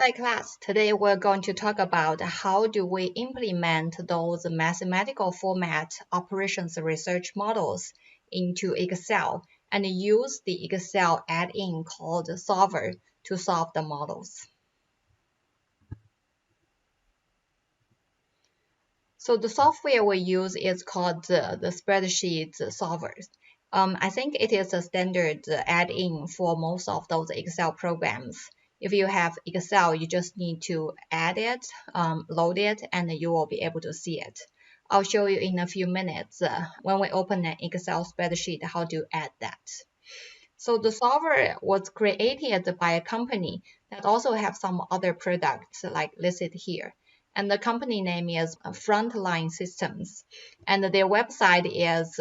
Hi class, today we're going to talk about how do we implement those mathematical format operations research models into Excel and use the Excel add-in called Solver to solve the models. So the software we use is called the Spreadsheet Solver. I think it is a standard add-in for most of those Excel programs. If you have Excel, you just need to add it, load it, and you will be able to see it. I'll show you in a few minutes when we open an Excel spreadsheet how to add that. So the solver was created by a company that also have some other products like listed here. And the company name is Frontline Systems. And their website is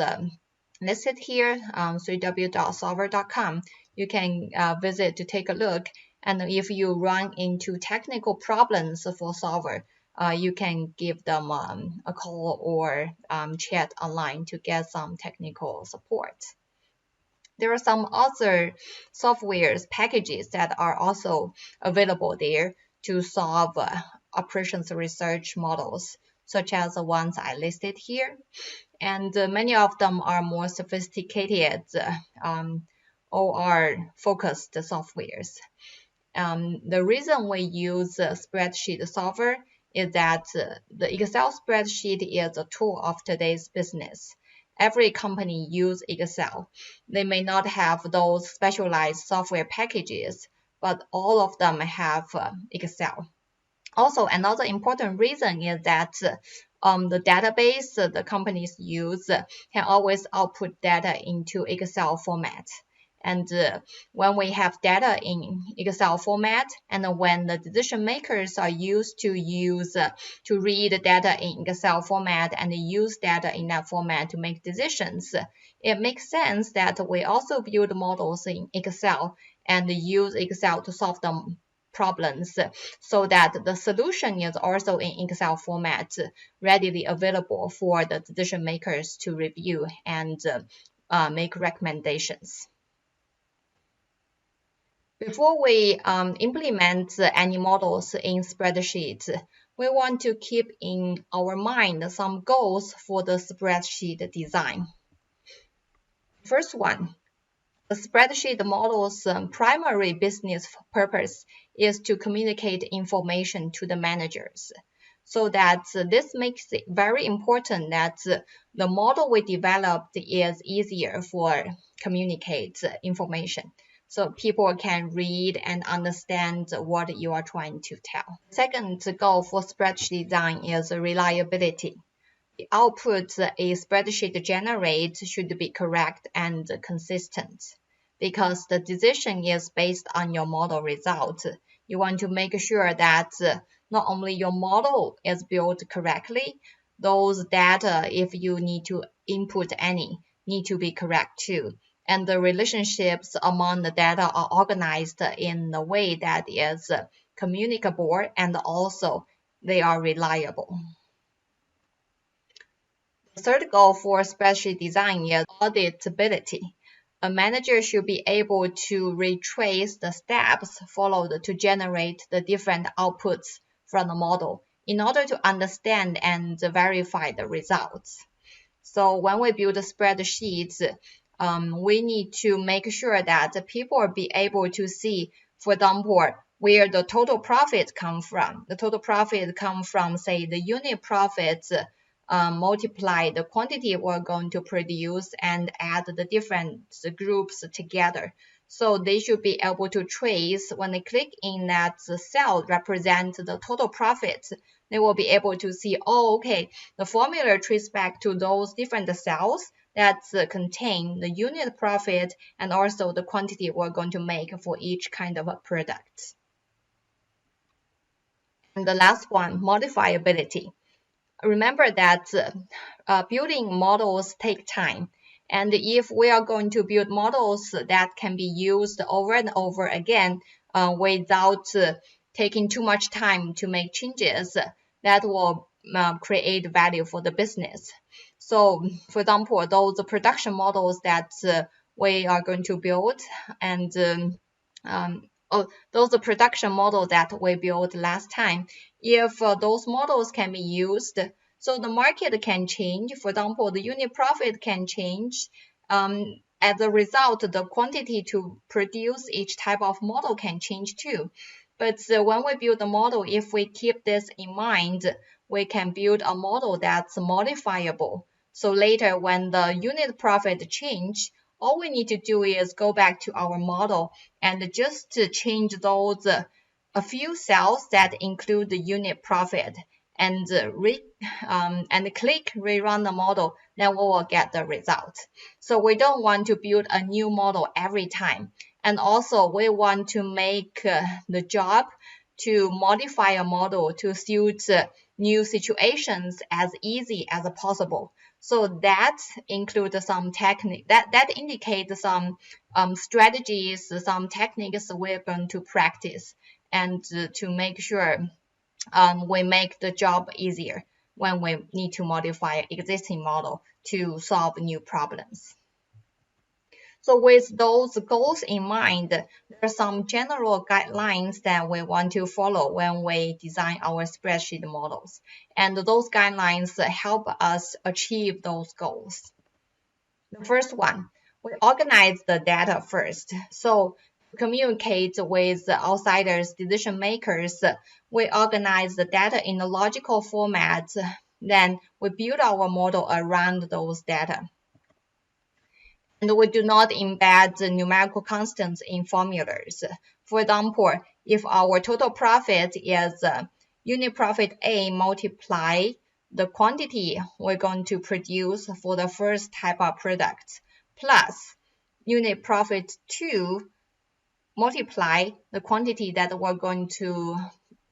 listed here, 3w.solver.com. You can visit to take a look. And if you run into technical problems for Solver, you can give them a call or chat online to get some technical support. There are some other softwares packages that are also available there to solve operations research models, such as the ones I listed here. And many of them are more sophisticated OR focused softwares. The reason we use spreadsheet solver is that the Excel spreadsheet is a tool of today's business. Every company uses Excel. They may not have those specialized software packages, but all of them have Excel. Also, another important reason is that the database the companies use can always output data into Excel format. And when we have data in Excel format, and when the decision makers are used to to read data in Excel format and use data in that format to make decisions, it makes sense that we also build models in Excel and use Excel to solve them problems so that the solution is also in Excel format readily available for the decision makers to review and make recommendations. Before we implement any models in spreadsheet, we want to keep in our mind some goals for the spreadsheet design. First one, the spreadsheet model's primary business purpose is to communicate information to the managers. So that this makes it very important that the model we developed is easier for communicate information. So people can read and understand what you are trying to tell. Second goal for spreadsheet design is reliability. The output a spreadsheet generates should be correct and consistent because the decision is based on your model result. You want to make sure that not only your model is built correctly, those data, if you need to input any, need to be correct too. And the relationships among the data are organized in a way that is communicable and also they are reliable. The third goal for spreadsheet design is auditability. A manager should be able to retrace the steps followed to generate the different outputs from the model in order to understand and verify the results. So when we build spreadsheets, we need to make sure that people will be able to see, for example, where the total profit come from. The total profit come from, say, the unit profits multiply the quantity we're going to produce and add the different groups together. So they should be able to trace when they click in that cell represent the total profits. They will be able to see, oh, okay, the formula traces back to those different cells that contain the unit profit and also the quantity we're going to make for each kind of a product. And the last one, modifiability. Remember that building models take time. And if we are going to build models that can be used over and over again without taking too much time to make changes, that will create value for the business. So, for example, those production models that we are going to build and those production models that we built last time, if those models can be used, so the market can change. For example, the unit profit can change. As a result, the quantity to produce each type of model can change too. But when we build a model, if we keep this in mind, we can build a model that's modifiable. So later, when the unit profit change, all we need to do is go back to our model and just to change those a few cells that include the unit profit and click rerun the model, then we will get the result. So we don't want to build a new model every time. And also we want to make the job to modify a model to suit new situations as easy as possible. So that includes some technique that indicates some strategies, some techniques we're going to practice and to make sure we make the job easier when we need to modify existing model to solve new problems. So with those goals in mind, there are some general guidelines that we want to follow when we design our spreadsheet models. And those guidelines help us achieve those goals. The first one, we organize the data first. So to communicate with outsiders, decision makers, we organize the data in a logical format. Then we build our model around those data. And we do not embed the numerical constants in formulas. For example, if our total profit is unit profit A multiply the quantity we're going to produce for the first type of product plus unit profit 2 multiply the quantity that we're going to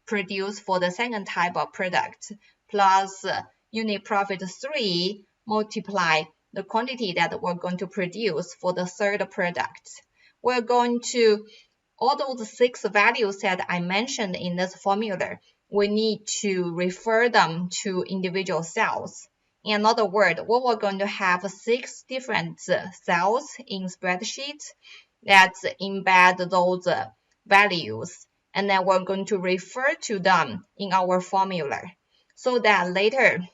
produce for the second type of product plus unit profit 3 multiply the quantity that we're going to produce for the third product. We're going to, all those 6 values that I mentioned in this formula, we need to refer them to individual cells. In other words, we're going to have 6 different cells in spreadsheet that embed those values, and then we're going to refer to them in our formula so that later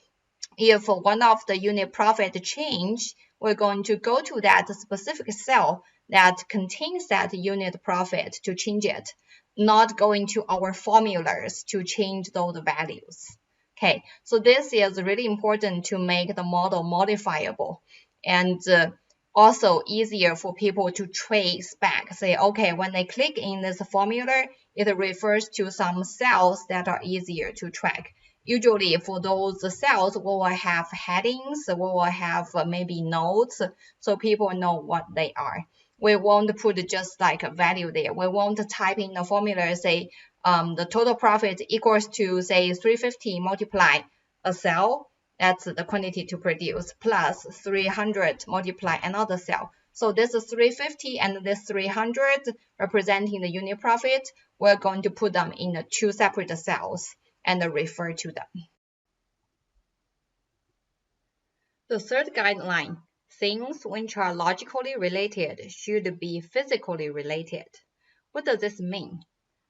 if one of the unit profit change, we're going to go to that specific cell that contains that unit profit to change it, not going to our formulas to change those values. Okay, so this is really important to make the model modifiable and also easier for people to trace back. Say, okay, when they click in this formula, it refers to some cells that are easier to track. Usually for those cells, we will have headings, we will have maybe notes, so people know what they are. We won't put just like a value there. We won't type in the formula, say the total profit equals to, say, 350 multiply a cell, that's the quantity to produce, plus 300 multiply another cell. So this is 350 and this 300 representing the unit profit. We're going to put them in 2 separate cells and refer to them. The third guideline, things which are logically related should be physically related. What does this mean?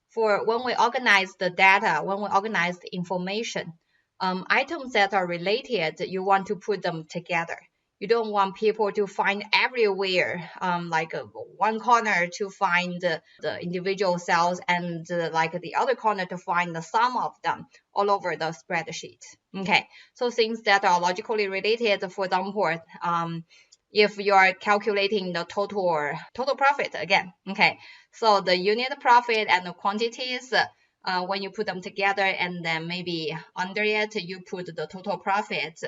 For when we organize the data, when we organize the information, items that are related, you want to put them together. You don't want people to find everywhere, like one corner to find the individual cells and like the other corner to find the sum of them all over the spreadsheet. Okay, so things that are logically related, for example, if you are calculating the total profit again, okay, so the unit profit and the quantities, when you put them together and then maybe under it you put the total profit,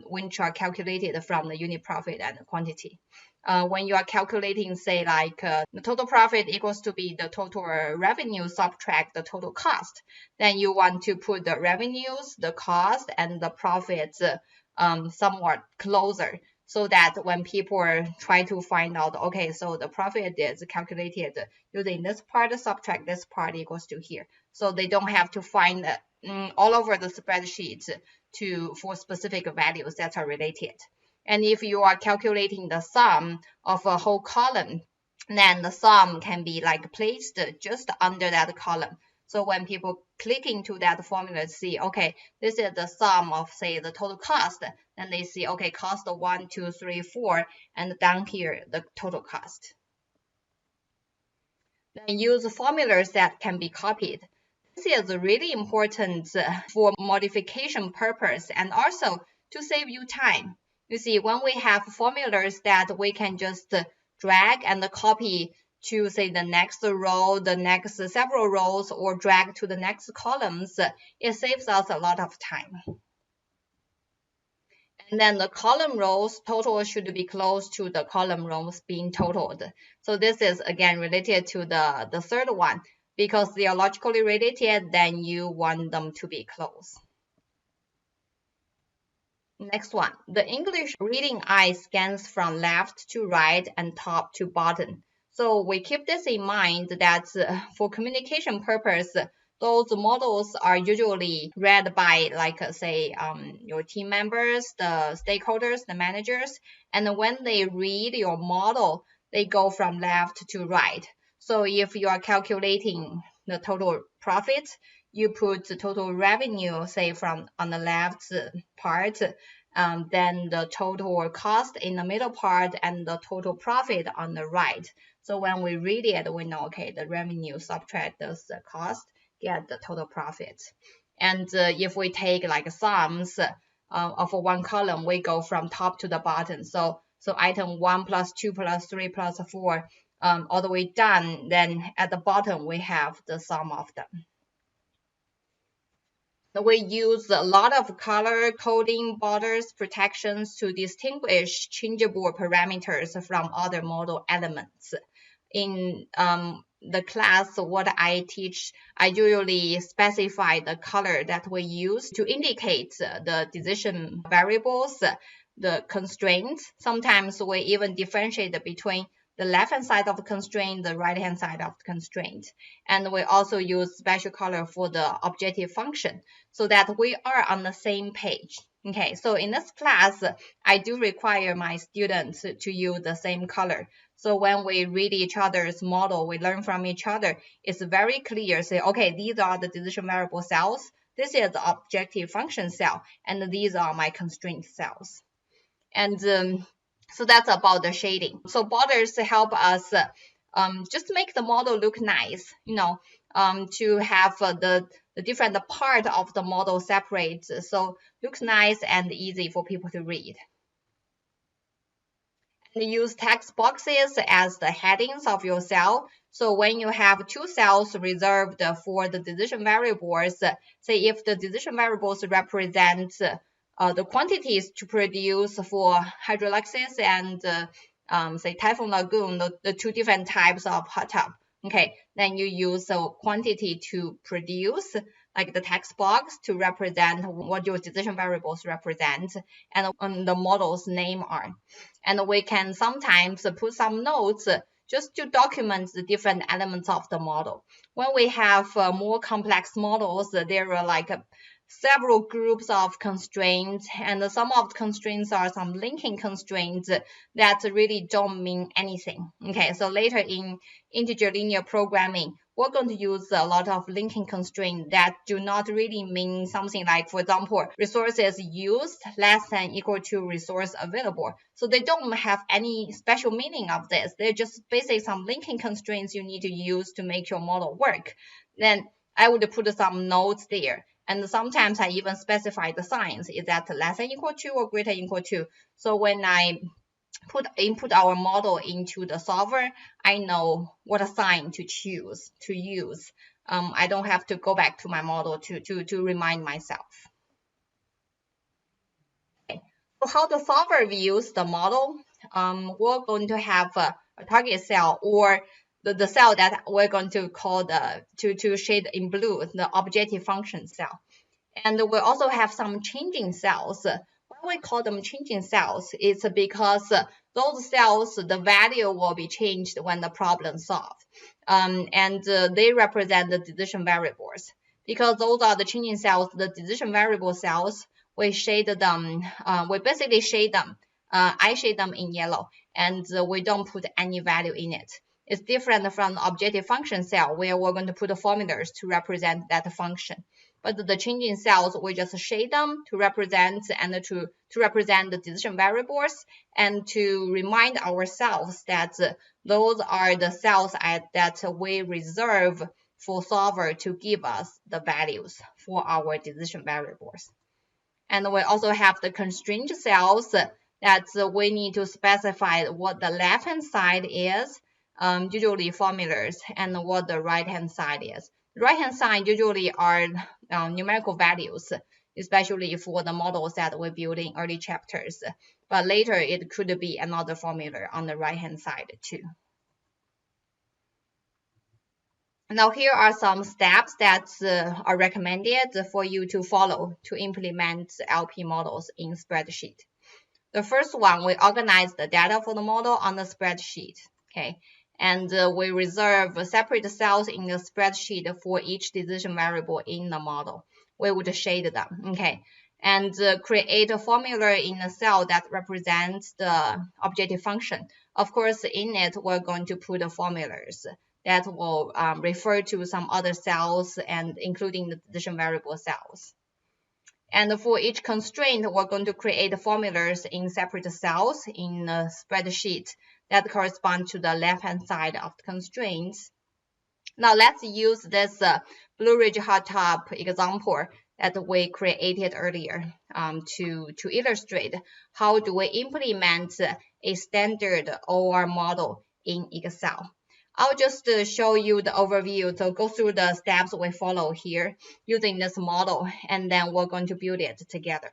which are calculated from the unit profit and the quantity. When you are calculating, say, like the total profit equals to be the total revenue subtract the total cost, then you want to put the revenues, the cost, and the profits somewhat closer, so that when people try to find out, okay, so the profit is calculated using this part, subtract this part equals to here. So they don't have to find all over the spreadsheet for specific values that are related. And if you are calculating the sum of a whole column, Then the sum can be like placed just under that column. So when people click into that formula, see, okay, this is the sum of, say, the total cost. Then they see, okay, cost 1, 2, 3, 4, and down here, the total cost. Then use formulas that can be copied. This is really important for modification purpose and also to save you time. You see, when we have formulas that we can just drag and copy to, say, the next row, the next several rows, or drag to the next columns, it saves us a lot of time. And then the column rows total should be close to the column rows being totaled. So this is again related to the third one. Because they are logically related, then you want them to be close. Next one, the English reading eye scans from left to right and top to bottom. So we keep this in mind that for communication purpose, those models are usually read by, like, say, your team members, the stakeholders, the managers, and when they read your model, they go from left to right. So if you are calculating the total profit, you put the total revenue, say, from on the left part, then the total cost in the middle part, and the total profit on the right. So when we read it, we know, okay, the revenue subtract the cost, get the total profit. And if we take like sums of one column, we go from top to the bottom. So item 1 plus 2 plus 3 plus 4, all the way down. Then at the bottom, we have the sum of them. We use a lot of color coding, borders, protections to distinguish changeable parameters from other model elements. In the class, what I teach, I usually specify the color that we use to indicate the decision variables, the constraints. Sometimes we even differentiate between the left-hand side of the constraint, the right-hand side of the constraint. And we also use special color for the objective function so that we are on the same page. Okay, so in this class, I do require my students to use the same color. So when we read each other's model, we learn from each other, it's very clear. Say, okay, these are the decision variable cells. This is the objective function cell, and these are my constraint cells. And so that's about the shading. So borders help us just make the model look nice, to have the different part of the model separate, so looks nice and easy for people to read. And use text boxes as the headings of your cell. So when you have two cells reserved for the decision variables, say if the decision variables represent the quantities to produce for hydrolysis and say Typhoon Lagoon, the two different types of hot tub. Okay, then you use a quantity to produce, like the text box, to represent what your decision variables represent and the model's name are. And we can sometimes put some notes just to document the different elements of the model. When we have more complex models, there are like several groups of constraints, and some of the constraints are some linking constraints that really don't mean anything. Okay, so later in integer linear programming, we're going to use a lot of linking constraints that do not really mean something like, for example, resources used less than equal to resource available. So they don't have any special meaning of this. They're just basically some linking constraints you need to use to make your model work. Then I would put some notes there. And sometimes I even specify the signs. Is that less than equal to or greater than equal to? So when I input our model into the solver, I know what sign to choose to use. I don't have to go back to my model to remind myself. Okay. So how the solver views the model, we're going to have a target cell, or the cell that we're going to call to shade in blue, the objective function cell. And we also have some changing cells. Why we call them changing cells is because those cells, the value will be changed when the problem is solved. And they represent the decision variables. Because those are the changing cells, the decision variable cells, we shade them, we basically shade them. I shade them in yellow, and we don't put any value in it. It's different from the objective function cell where we're going to put the formulas to represent that function. But the changing cells, we just shade them to represent the decision variables and to remind ourselves that those are the cells that we reserve for solver to give us the values for our decision variables. And we also have the constraint cells that we need to specify what the left-hand side is, usually formulas, and what the right-hand side is. The right-hand side usually are numerical values, especially for the models that we build in early chapters. But later, it could be another formula on the right-hand side too. Now here are some steps that are recommended for you to follow to implement LP models in Spreadsheet. The first one, we organize the data for the model on the spreadsheet, okay? And we reserve separate cells in the spreadsheet for each decision variable in the model. We would shade them, okay? And create a formula in a cell that represents the objective function. Of course, in it, we're going to put the formulas that will refer to some other cells and including the decision variable cells. And for each constraint, we're going to create formulas in separate cells in a spreadsheet that correspond to the left-hand side of the constraints. Now let's use this Blue Ridge hot tub example that we created earlier to illustrate how do we implement a standard OR model in Excel. I'll just show you the overview. So go through the steps we follow here using this model, and then we're going to build it together.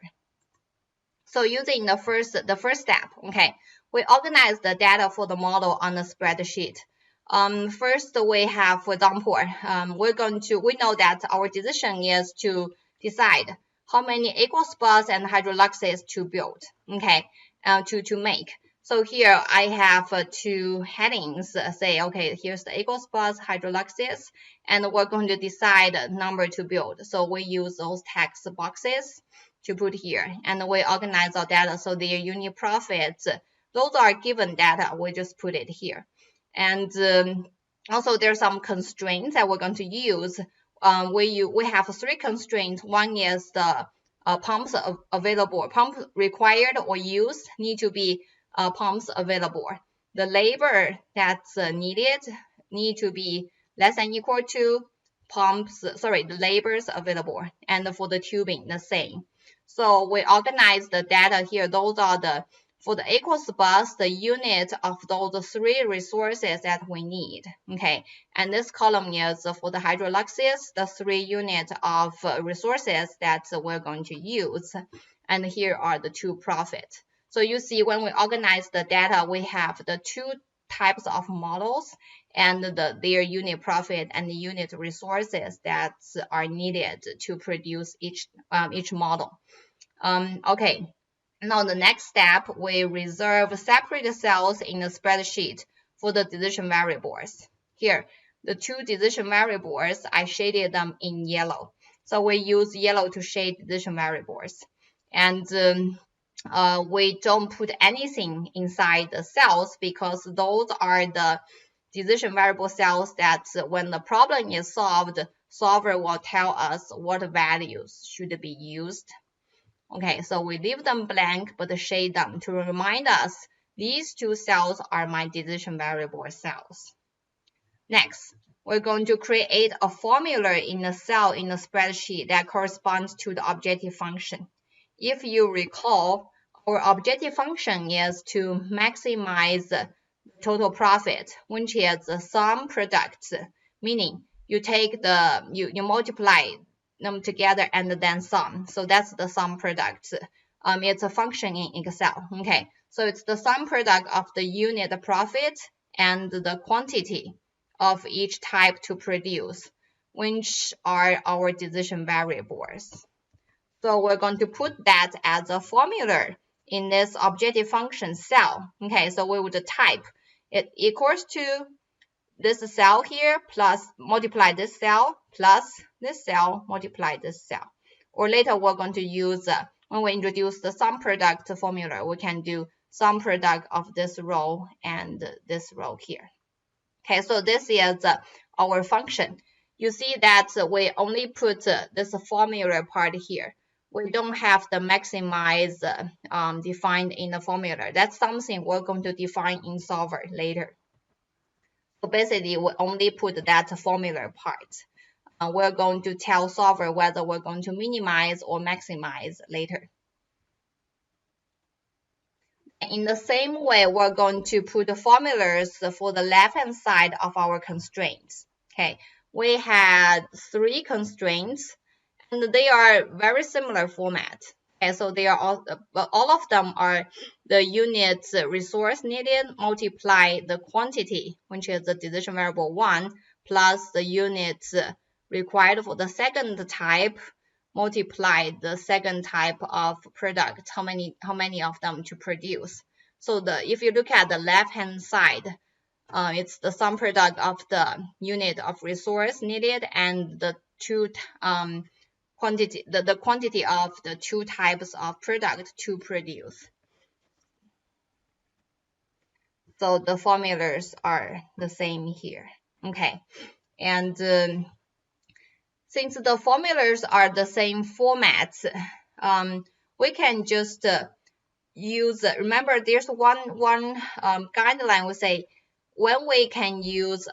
So using the first step, okay, we organize the data for the model on the spreadsheet. First, we have, for example, we know that our decision is to decide how many aqueous bus and hydrolysis to build, okay, to make. So here I have two headings, say, okay, here's the aqueous bus, hydrolysis, and we're going to decide a number to build. So we use those text boxes to put here, and we organize our data. So their unit profits, those are given data, we just put it here. And also there's some constraints that we're going to use. We have three constraints. One is the pumps available, pump required or used need to be pumps available. The labor that's needed need to be less than equal to the labors available. And for the tubing, the same. So we organize the data here. Those are for the aqueous bus, the unit of those three resources that we need, okay? And this column is for the hydrolysis, the 3 units of resources that we're going to use. And here are the 2 profits. So you see when we organize the data, we have the 2 types of models and their unit profit and the unit resources that are needed to produce each model. Okay. Now the next step, we reserve separate cells in the spreadsheet for the decision variables. Here, the 2 decision variables, I shaded them in yellow. So we use yellow to shade decision variables. And we don't put anything inside the cells because those are the decision variable cells that when the problem is solved, solver will tell us what values should be used. Okay, so we leave them blank but shade them to remind us these 2 cells are my decision variable cells. Next, we're going to create a formula in a cell in the spreadsheet that corresponds to the objective function. If you recall, our objective function is to maximize the total profit, which is the sum product, meaning you take you multiply them together and then sum. So that's the sum product. It's a function in Excel. Okay, so it's the sum product of the unit profit and the quantity of each type to produce, which are our decision variables. So we're going to put that as a formula in this objective function cell. Okay, so we would type it equals to this cell here plus multiply this cell plus this cell multiply this cell. Or later we're going to use, when we introduce the sum product formula, we can do sum product of this row and this row here. Okay, so this is our function. You see that we only put this formula part here. We don't have the maximize defined in the formula. That's something we're going to define in solver later. So basically, we only put that formula part. We're going to tell solver whether we're going to minimize or maximize later. In the same way, we're going to put the formulas for the left-hand side of our constraints. Okay, we had 3 constraints, and they are very similar format. Okay, so they are all of them are the unit resource needed multiply the quantity, which is the decision variable 1, plus the units required for the second type multiply the second type of product, how many of them to produce. So if you look at the left hand side, it's the sum product of the unit of resource needed and the quantity of the 2 types of product to produce. So the formulas are the same here. Okay, and since the formulas are the same formats, we can just use, remember there's one guideline we say when we can use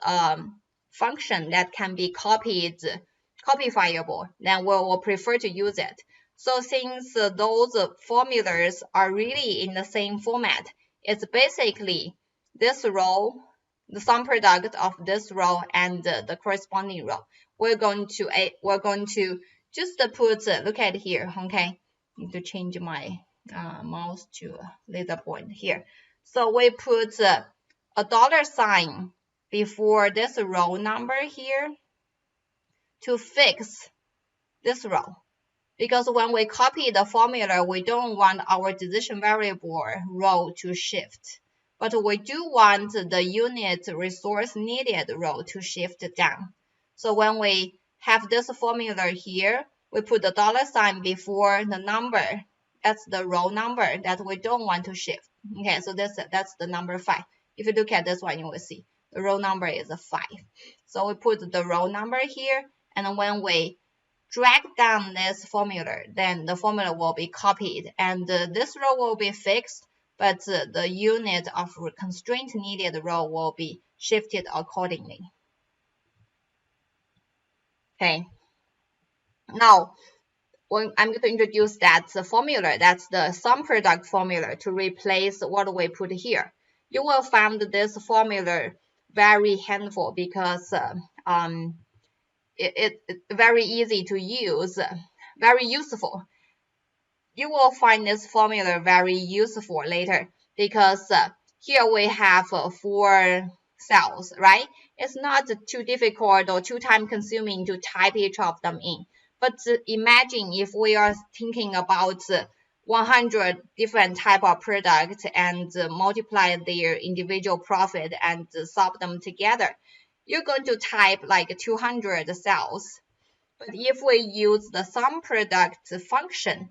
function that can be copyable, then we will prefer to use it. So since those formulas are really in the same format, it's basically this row, the sum product of this row and the corresponding row. We're going to just put, look at here, okay? Need to change my mouse to laser point here. So we put a $sign before this row number here to fix this row. Because when we copy the formula, we don't want our decision variable row to shift. But we do want the unit resource needed row to shift down. So when we have this formula here, we put the $sign before the number. That's the row number that we don't want to shift. Okay, so that's the number 5. If you look at this one, you will see the row number is 5. So we put the row number here, and when we drag down this formula, then the formula will be copied, and this row will be fixed, but the unit of constraint needed row will be shifted accordingly. Okay. Now, when I'm going to introduce that formula, that's the sum product formula to replace what we put here. You will find this formula very helpful because it's very easy to use, very useful. You will find this formula very useful later because here we have 4 cells, right? It's not too difficult or too time consuming to type each of them in. But imagine if we are thinking about 100 different type of products and multiply their individual profit and solve them together. You're going to type like 200 cells. But if we use the sum product function,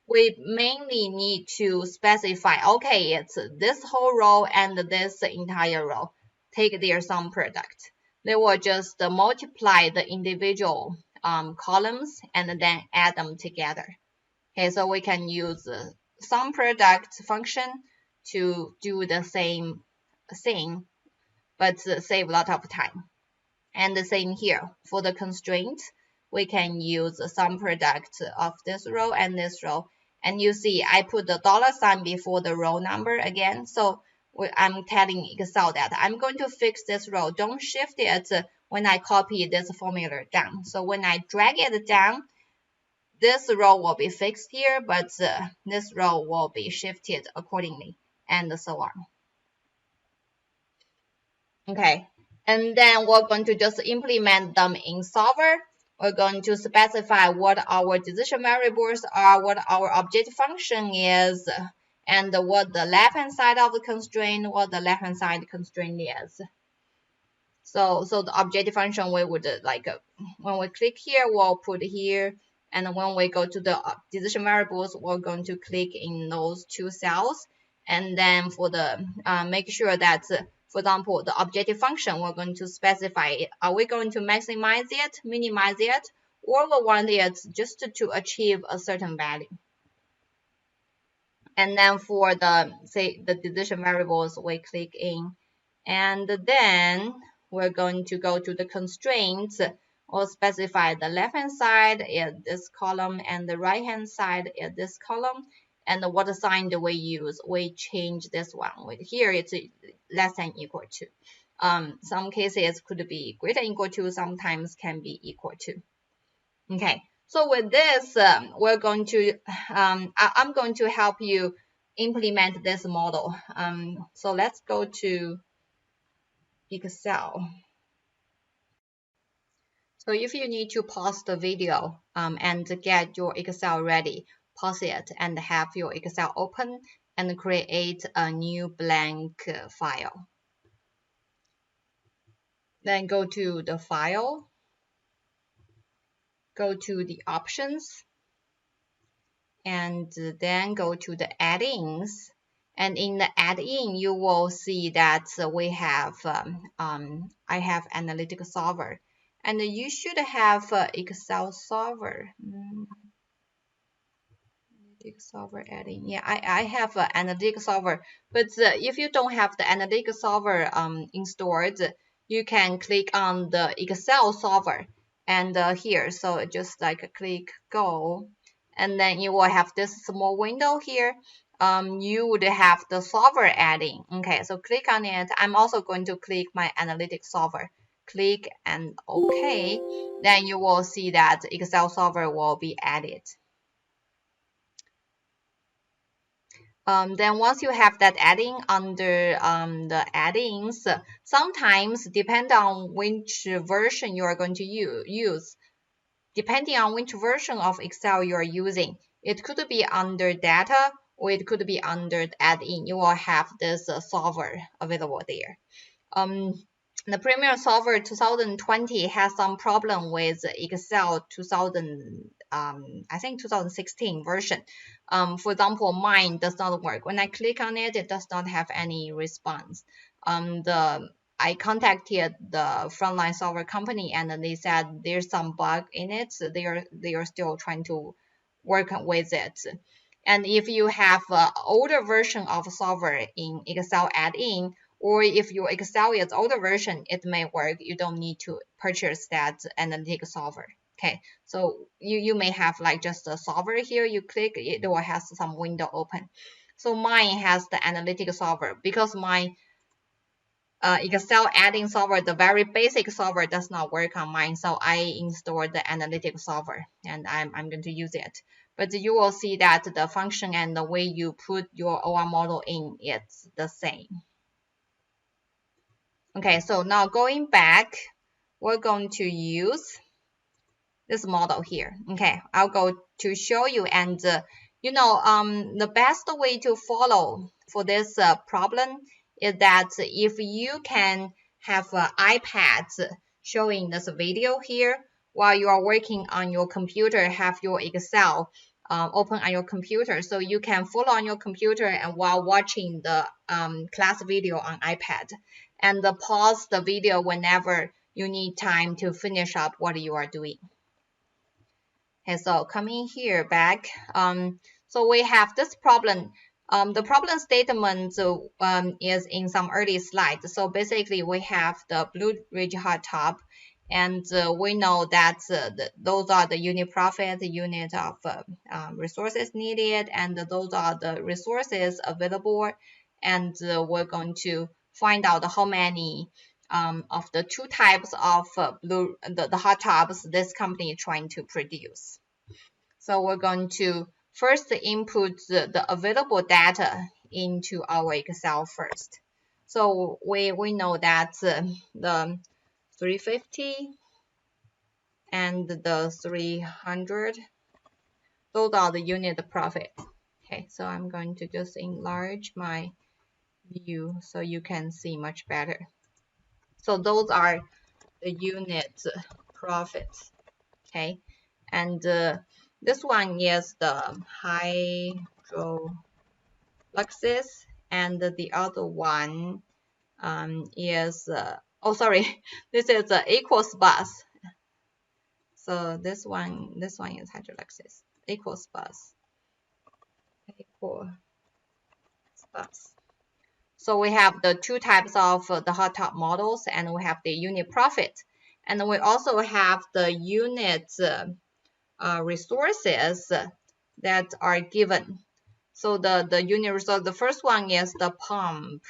we mainly need to specify, okay, it's this whole row and this entire row. Take their sum product. They will just multiply the individual columns and then add them together. Okay, so we can use the sum product function to do the same thing, but save a lot of time. And the same here for the constraint, we can use the sum product of this row and this row. And you see, I put the $sign before the row number again. So I'm telling Excel that I'm going to fix this row. Don't shift it when I copy this formula down. So when I drag it down, this row will be fixed here, but this row will be shifted accordingly, and so on. Okay, and then we're going to just implement them in solver. We're going to specify what our decision variables are, what our objective function is, and what the left-hand side of the constraint, what the left-hand side constraint is. So the objective function, we would when we click here, we'll put here, and when we go to the decision variables, we're going to click in those 2 cells, and then for the make sure that For example, the objective function, we're going to specify, are we going to maximize it, minimize it, or we want it just to achieve a certain value. And then for the, say, the decision variables, we click in, and then we're going to go to the constraints or specify the left hand side is this column and the right hand side is this column, and what sign do we use? We change this one. Here it's less than equal to. Some cases could be greater than equal to, sometimes can be equal to. Okay, so with this, we're going to, I'm going to help you implement this model. So let's go to Excel. So if you need to pause the video and get your Excel ready, pause it and have your Excel open and create a new blank file. Then go to the file, go to the options, and then go to the add-ins. And in the add-in, you will see that we have, I have analytical solver, and you should have Excel solver. Analytics solver adding. Yeah, I have an analytics solver, but if you don't have the analytics solver installed, you can click on the Excel solver and here. So just like click go, and then you will have this small window here. You would have the solver adding. Okay, so click on it. I'm also going to click my analytics solver. Click and OK. Then you will see that Excel solver will be added. Then once you have that adding under the add-ins, sometimes depending on which version you are going to use, depending on which version of Excel you are using, it could be under data or it could be under the add-in. You will have this solver available there. The Premium Solver 2020 has some problem with Excel 2000, I think 2016 version. For example, mine does not work. When I click on it, it does not have any response. I contacted the frontline solver company and they said there's some bug in it. So they are still trying to work with it. And if you have an older version of solver in Excel add-in, or if your Excel is older version, it may work. You don't need to purchase that analytic solver. Okay, so you may have like just a solver here. You click, it will have some window open. So mine has the analytic solver because my Excel adding solver, the very basic solver, does not work on mine. So I installed the analytic solver and I'm going to use it. But you will see that the function and the way you put your OR model in, it's the same. Okay, so now going back, we're going to use this model here. Okay, I'll go to show you, and the best way to follow for this problem is that if you can have iPads showing this video here while you are working on your computer, have your Excel open on your computer, so you can follow on your computer and while watching the class video on iPad, and pause the video whenever you need time to finish up what you are doing. Okay, so coming here back, so we have this problem. The problem statement is in some early slides. So basically, we have the blue ridge hot top, and we know that those are the unit profit, the unit of resources needed, and those are the resources available. And we're going to find out how many of the two types of the hot tops this company is trying to produce. So we're going to first input the available data into our Excel first. So we know that the 350 and the 300, those are the unit profit. Okay, so I'm going to just enlarge my view so you can see much better. So those are the unit profits. Okay, and this one is the hydrolysis, and the other one is, oh sorry, this is equals bus. So this one is hydrolysis, equals bus, equals bus. So we have the two types of the hot tub models, and we have the unit profit, and we also have the unit resources that are given. So the unit resource, the first one is the pump.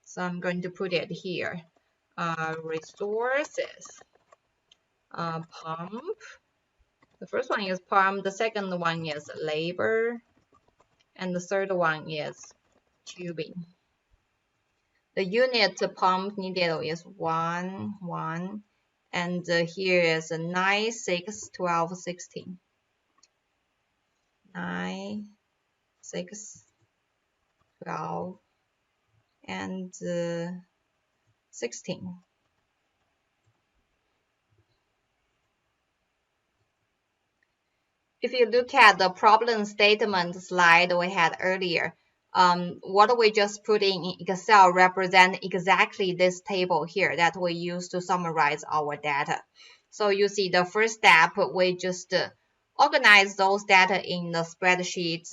So I'm going to put it here. Resources, pump. The first one is pump, the second one is labor, and the third one is tubing. The unit pump needed is 1, and here is 9, 6, 12, 16. 9, 6, 12, and 16. If you look at the problem statement slide we had earlier, what we just put in Excel represent exactly this table here that we use to summarize our data. So you see the first step, we just organize those data in the spreadsheet.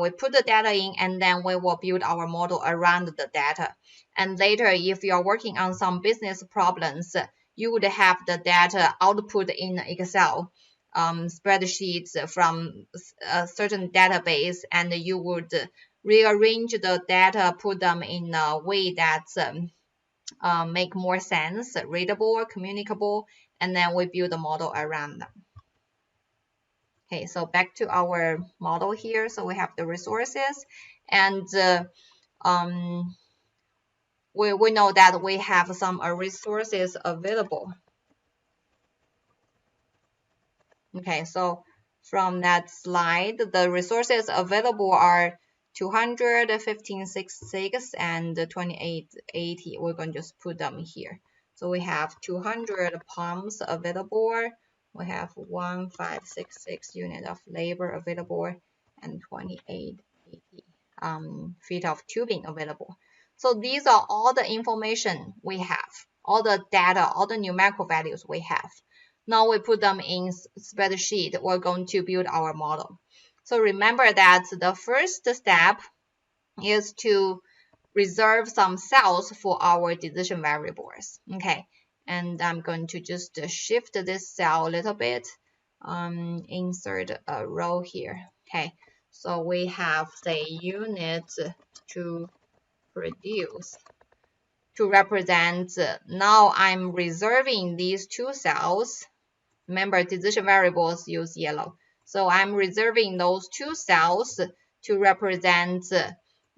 We put the data in, and then we will build our model around the data. And later, if you're working on some business problems, you would have the data output in Excel spreadsheets from a certain database, and you would rearrange the data, put them in a way that make more sense, readable, communicable, and then we build a model around them. Okay, so back to our model here. So we have the resources, and we know that we have some resources available. Okay, so from that slide, the resources available are 200, 1566, and 2880. We're going to just put them here. So we have 200 pumps available. We have 1566 unit of labor available, and 2880 feet of tubing available. So these are all the information we have, all the data, all the numerical values we have. Now we put them in spreadsheet. We're going to build our model. So remember that the first step is to reserve some cells for our decision variables. Okay, and I'm going to just shift this cell a little bit, insert a row here. Okay, so we have the unit to produce to represent. Now I'm reserving these two cells. Remember, decision variables use yellow. So I'm reserving those two cells to represent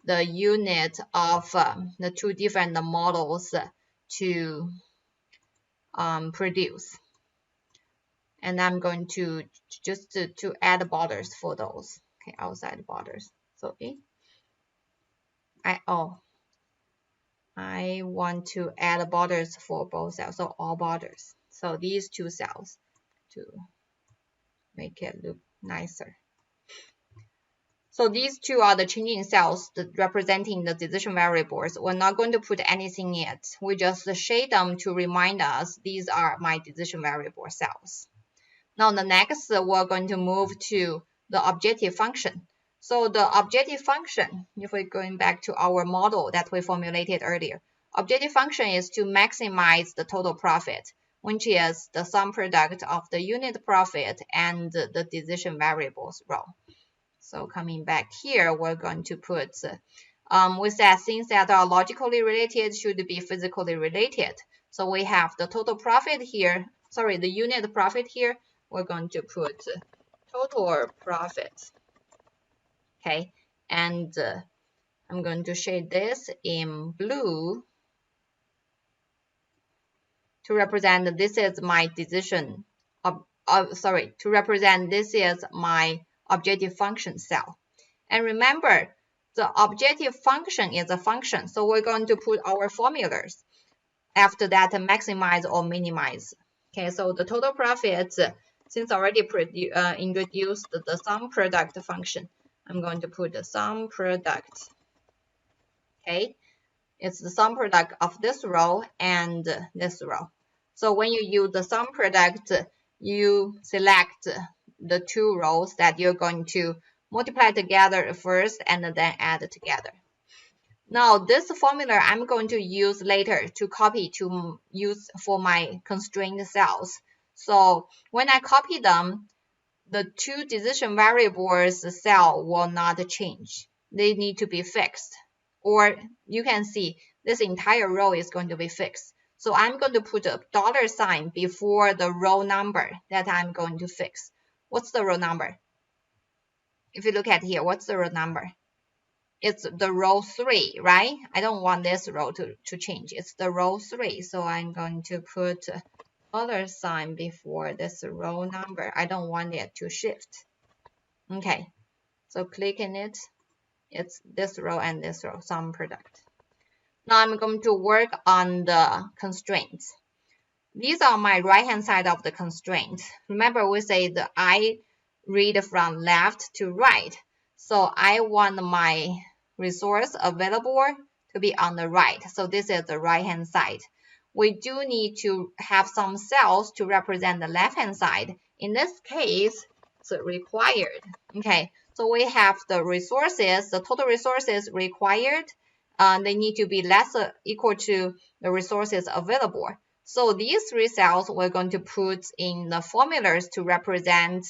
the unit of the two different models to produce. And I'm going to just to add borders for those. Okay, outside borders. So I want to add borders for both cells. So all borders. So these two cells to make it look nicer. So these two are the changing cells representing the decision variables. We're not going to put anything yet. We just shade them to remind us these are my decision variable cells. Now the next, we're going to move to the objective function. So the objective function, if we're going back to our model that we formulated earlier, objective function is to maximize the total profit, which is the sum product of the unit profit and the decision variables row. So coming back here, we're going to put, we said things that are logically related should be physically related. So we have the total profit here, sorry, the unit profit here, we're going to put total profit. Okay, and I'm going to shade this in blue to represent this is my decision, to represent this is my objective function cell. And remember, the objective function is a function, so we're going to put our formulas after that, maximize or minimize. Okay, so the total profit, since already introduced the sum product function, I'm going to put the sum product. Okay, It's the sum product of this row and this row. So when you use the sum product, you select the two rows that you're going to multiply together first and then add together. Now this formula I'm going to use later to copy to use for my constrained cells. So when I copy them, the two decision variables cell will not change. They need to be fixed. Or you can see this entire row is going to be fixed. So I'm going to put a dollar sign before the row number that I'm going to fix. What's the row number? If you look at here, what's the row number? It's the row 3, right? I don't want this row to change. It's the row 3. So I'm going to put dollar sign before this row number. I don't want it to shift. Okay, so click in it. It's this row and this row, sum product. Now I'm going to work on the constraints. These are my right-hand side of the constraints. Remember we say that I read from left to right. So I want my resource available to be on the right. So this is the right-hand side. We do need to have some cells to represent the left-hand side. In this case, it's required. Okay, so we have the resources, the total resources required. They need to be less equal to the resources available. So these three cells we're going to put in the formulas to represent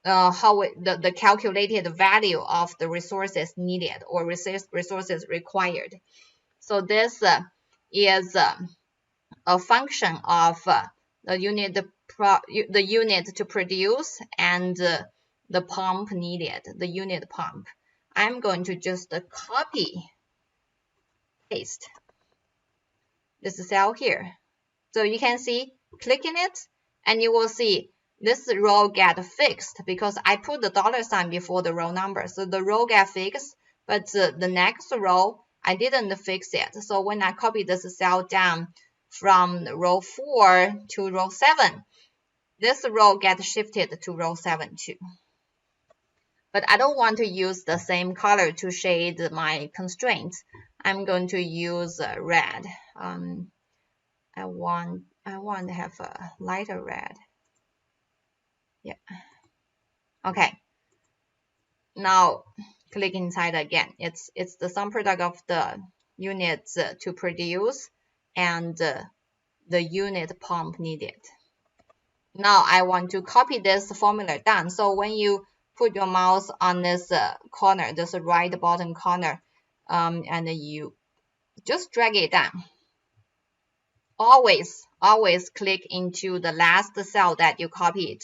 the calculated value of the resources needed or resources required. So this is a function of the unit to produce and the pump needed, the unit pump. I'm going to just copy paste this cell here. So you can see, click in it, and you will see this row get fixed because I put the dollar sign before the row number. So the row get fixed, but the next row, I didn't fix it. So when I copy this cell down from row 4 to row 7, this row gets shifted to row 7 too. But I don't want to use the same color to shade my constraints. I'm going to use red. I want to have a lighter red. Yeah. Okay. Now click inside again. It's the sum product of the units to produce and the unit pump needed. Now I want to copy this formula down. So when you put your mouse on this corner, this right bottom corner, and you just drag it down. Always click into the last cell that you copied.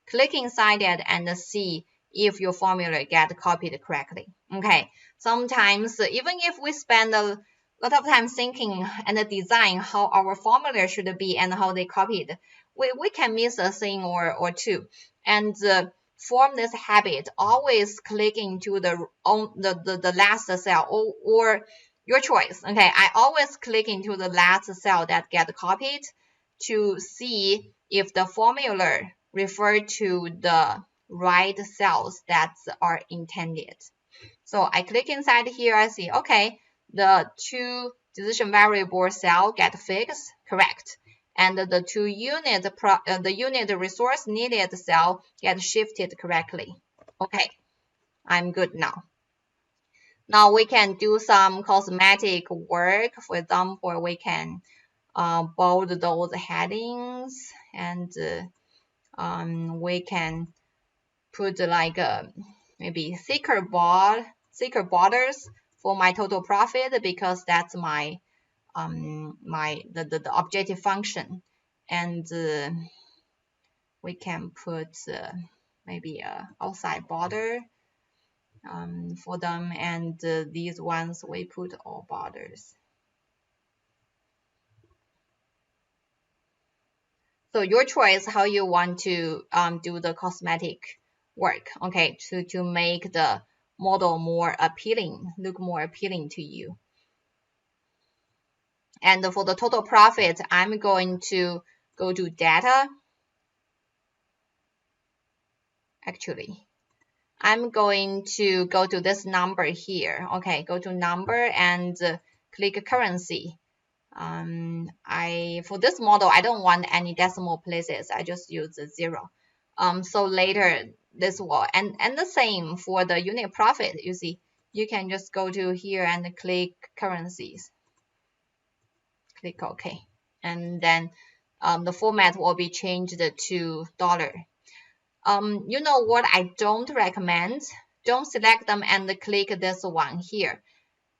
Click inside it and see if your formula get copied correctly. Okay, sometimes even if we spend a lot of time thinking and design how our formula should be and how they copied, we can miss a thing or two. And form this habit, always click into the last cell or your choice. Okay, I always click into the last cell that get copied to see if the formula refer to the right cells that are intended. So I click inside here, I see, okay, the two decision variable cell get fixed, correct. And the two unit resource needed cell get shifted correctly. Okay, I'm good now. Now we can do some cosmetic work. For example, we can bold those headings, and we can put like maybe thicker borders for my total profit because that's my the objective function, and we can put maybe a outside border for them, and these ones we put all borders. So your choice how you want to do the cosmetic work, okay, to make the model more appealing, look more appealing to you. And for the total profit, I'm going to go to data. Actually, I'm going to go to this number here. Okay, go to number and click currency. For this model, I don't want any decimal places. I just use a 0. So later this will, and the same for the unit profit. You see, you can just go to here and click currencies. Click OK. And then the format will be changed to dollar. You know what I don't recommend? Don't select them and click this one here.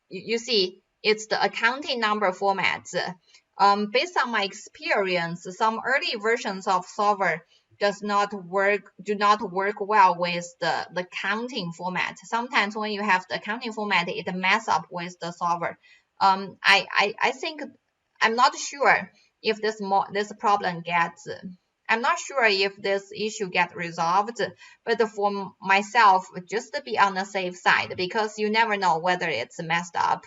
You see, it's the accounting number format. Based on my experience, some early versions of solver do not work well with the counting format. Sometimes when you have the accounting format, it mess up with the solver. I think I'm not sure if this problem gets. I'm not sure if this issue get resolved, but for myself, just to be on the safe side, because you never know whether it's messed up.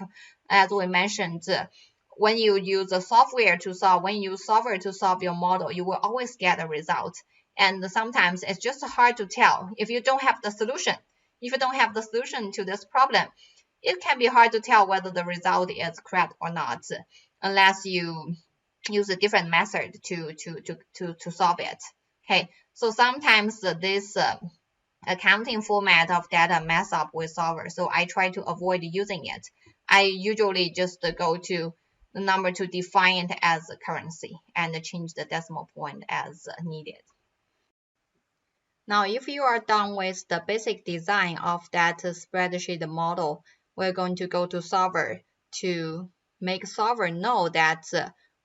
As we mentioned, when you use software to solve your model, you will always get a result. And sometimes it's just hard to tell if you don't have the solution. If you don't have the solution to this problem, it can be hard to tell whether the result is correct or not, unless you use a different method to solve it. Okay, so sometimes this accounting format of data mess up with solver, so I try to avoid using it. I usually just go to the number to define it as a currency and change the decimal point as needed. Now, if you are done with the basic design of that spreadsheet model, we're going to go to solver to make solver know that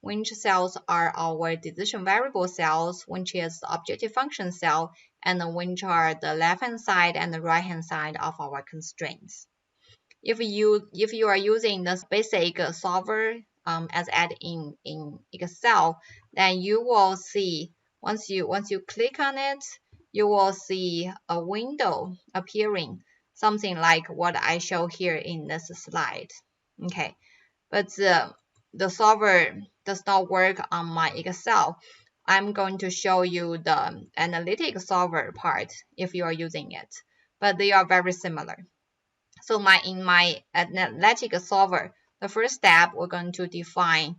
which cells are our decision variable cells, which is the objective function cell, and which are the left-hand side and the right-hand side of our constraints. If you are using the basic solver as add in Excel, then you will see once you click on it, you will see a window appearing, something like what I show here in this slide. Okay, but the solver does not work on my Excel. I'm going to show you the analytic solver part if you are using it, but they are very similar. So in my analytic solver, the first step, we're going to define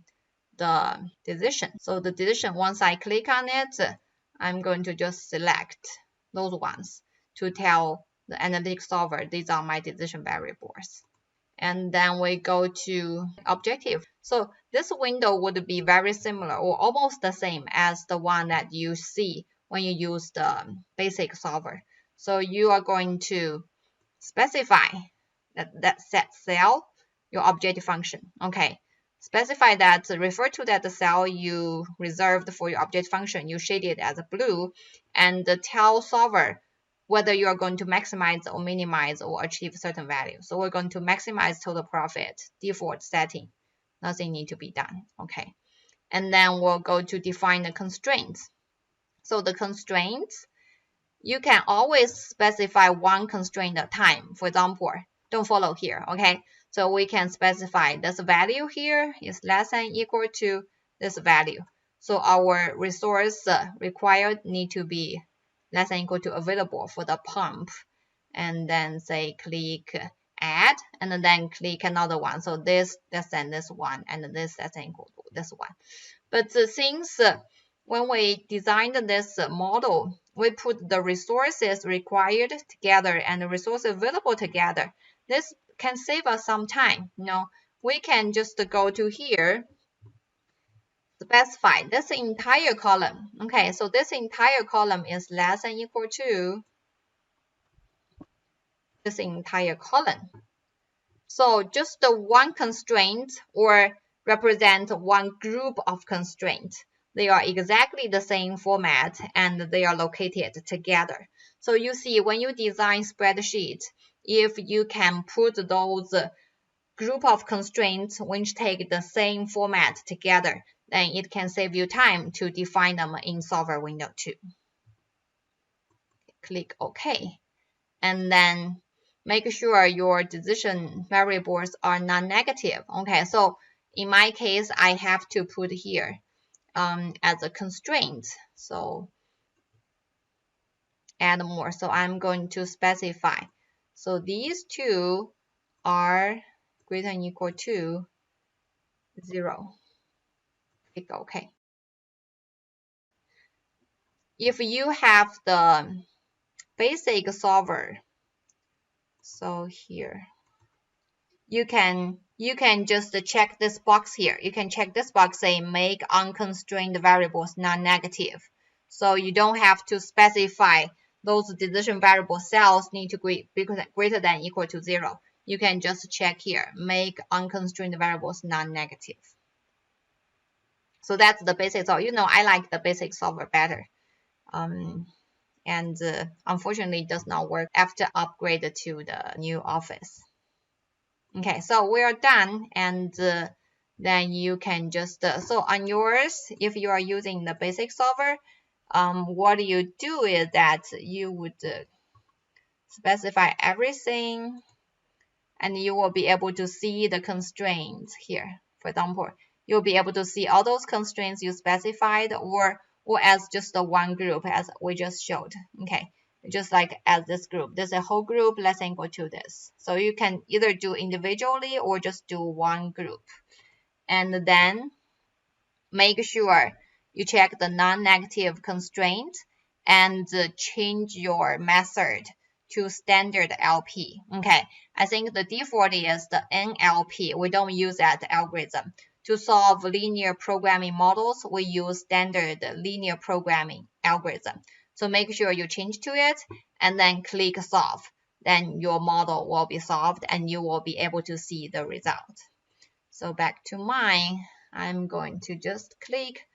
the decision. So the decision, once I click on it, I'm going to just select those ones to tell the analytic solver these are my decision variables. And then we go to objective. So this window would be very similar or almost the same as the one that you see when you use the basic solver. So you are going to specify that set cell, your objective function. Okay, specify that, refer to that cell you reserved for your object function, you shade it as blue, and tell solver whether you are going to maximize or minimize or achieve certain value. So we're going to maximize total profit, default setting. Nothing need to be done. Okay, and then we'll go to define the constraints. So the constraints, you can always specify one constraint at a time. For example, don't follow here, okay? So we can specify this value here is less than equal to this value. So our resource required need to be less than equal to available for the pump. And then say click add, and then click another one. So this less than this one, and this less than equal to this one. But since when we designed this model, we put the resources required together and the resources available together. This can save us some time. We can just go to here, specify this entire column. Okay, so this entire column is less than equal to this entire column. So just the one constraint or represent one group of constraints. They are exactly the same format and they are located together. So you see, when you design spreadsheet, if you can put those group of constraints which take the same format together, then it can save you time to define them in solver window too. Click OK. And then make sure your decision variables are non-negative. Okay, so in my case, I have to put here as a constraint. So add more. So I'm going to specify. So these two are greater than or equal to 0. Click OK. If you have the basic solver, so here, you can just check this box here. You can check this box saying make unconstrained variables non-negative. So you don't have to specify those decision variable cells need to be greater than or equal to 0. You can just check here, make unconstrained variables non-negative. So that's the basic. So I like the basic solver better. And unfortunately, it does not work after upgrade to the new Office. Okay, so we are done, and then you can just so on yours, if you are using the basic solver, what you do is that you would specify everything, and you will be able to see the constraints here. For example, you'll be able to see all those constraints you specified, or as just the one group as we just showed. Okay, just like as this group, there's a whole group, let's equal to this. So you can either do individually or just do one group. And then make sure you check the non-negative constraint and change your method to standard LP. Okay, I think the default is the NLP. We don't use that algorithm. To solve linear programming models, we use standard linear programming algorithm. So make sure you change to it and then click solve. Then your model will be solved and you will be able to see the result. So back to mine, I'm going to just click.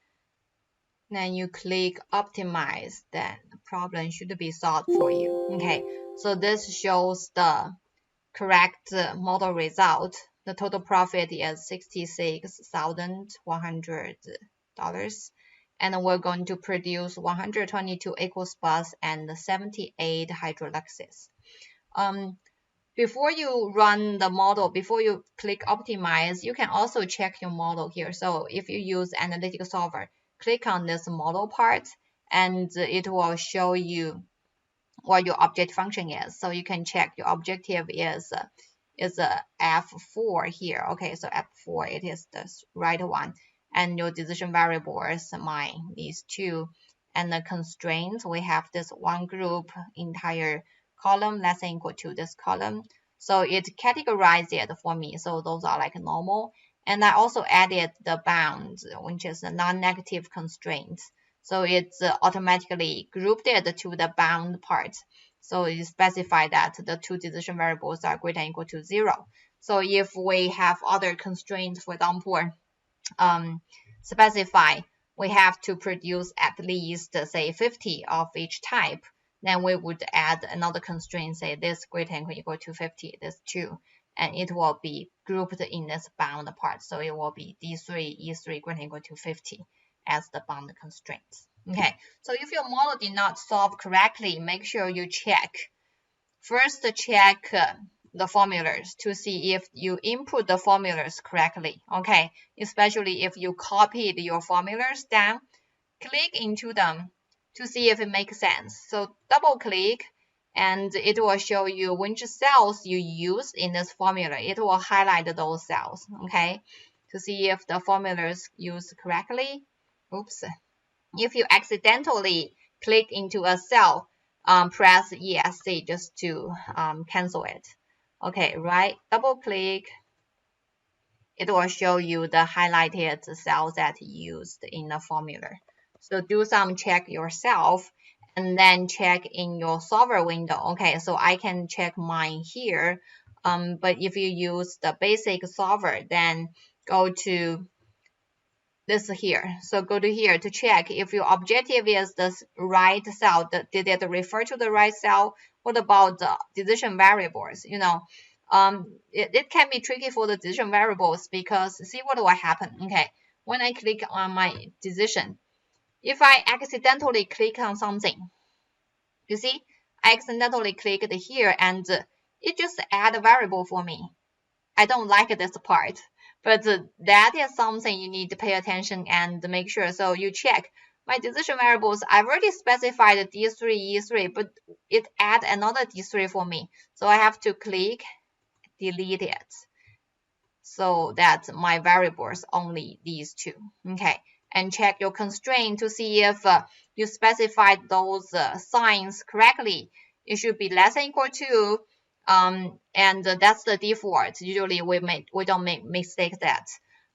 Then you click optimize, then the problem should be solved for you. Okay, so this shows the correct model result. The total profit is $66,100. And we're going to produce 122 aqueous bus and 78 hydrolysis. Before you run the model, before you click optimize, you can also check your model here. So if you use analytic solver, click on this model part and it will show you what your object function is. So you can check your objective is F4 here. Okay, so F4, it is the right one. And your decision variables, mine, these two. And the constraints, we have this one group entire column, let's say equal to this column. So it categorized it for me. So those are like normal. And I also added the bounds, which is the non-negative constraints. So it's automatically grouped it to the bound part. So you specify that the two decision variables are greater than or equal to 0. So if we have other constraints, for example, specify we have to produce at least, say, 50 of each type, then we would add another constraint, say this greater than or equal to 50, this 2, and it will be grouped in this bound part. So it will be D3, E3 greater than or equal to 50 as the bound constraints. Okay, so if your model did not solve correctly, make sure you check. First, check the formulas to see if you input the formulas correctly. Okay, especially if you copied your formulas down, click into them to see if it makes sense. So double click and it will show you which cells you use in this formula. It will highlight those cells, okay, to see if the formulas used correctly. Oops. If you accidentally click into a cell, press ESC just to cancel it. Okay, right, double click. It will show you the highlighted cells that you used in the formula. So do some check yourself and then check in your solver window. Okay, so I can check mine here. But if you use the basic solver, then go to this here. So go to here to check if your objective is the right cell. Did it refer to the right cell? What about the decision variables? It can be tricky for the decision variables because see what will happen. Okay, when I click on my decision, if I accidentally click on something, you see, I accidentally clicked here and it just add a variable for me. I don't like this part, but that is something you need to pay attention and make sure. So you check my decision variables. I've already specified D3, E3, but it add another D3 for me. So I have to click delete it. so that my variables only these two. Okay, and check your constraint to see if you specified those signs correctly. It should be less than or equal to, and that's the default. Usually we don't make mistake that.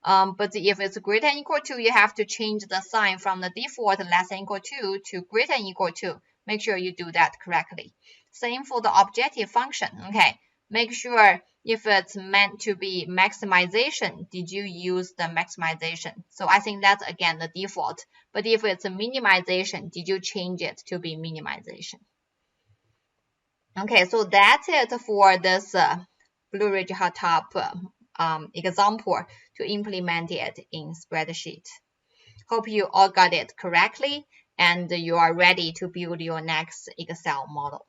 But if it's greater than or equal to, you have to change the sign from the default less than or equal to greater than or equal to. Make sure you do that correctly. Same for the objective function. Okay, make sure if it's meant to be maximization, did you use the maximization? So I think that's again the default. But if it's a minimization, did you change it to be minimization? Okay, so that's it for this Blue Ridge Hot Top example to implement it in Spreadsheet. Hope you all got it correctly and you are ready to build your next Excel model.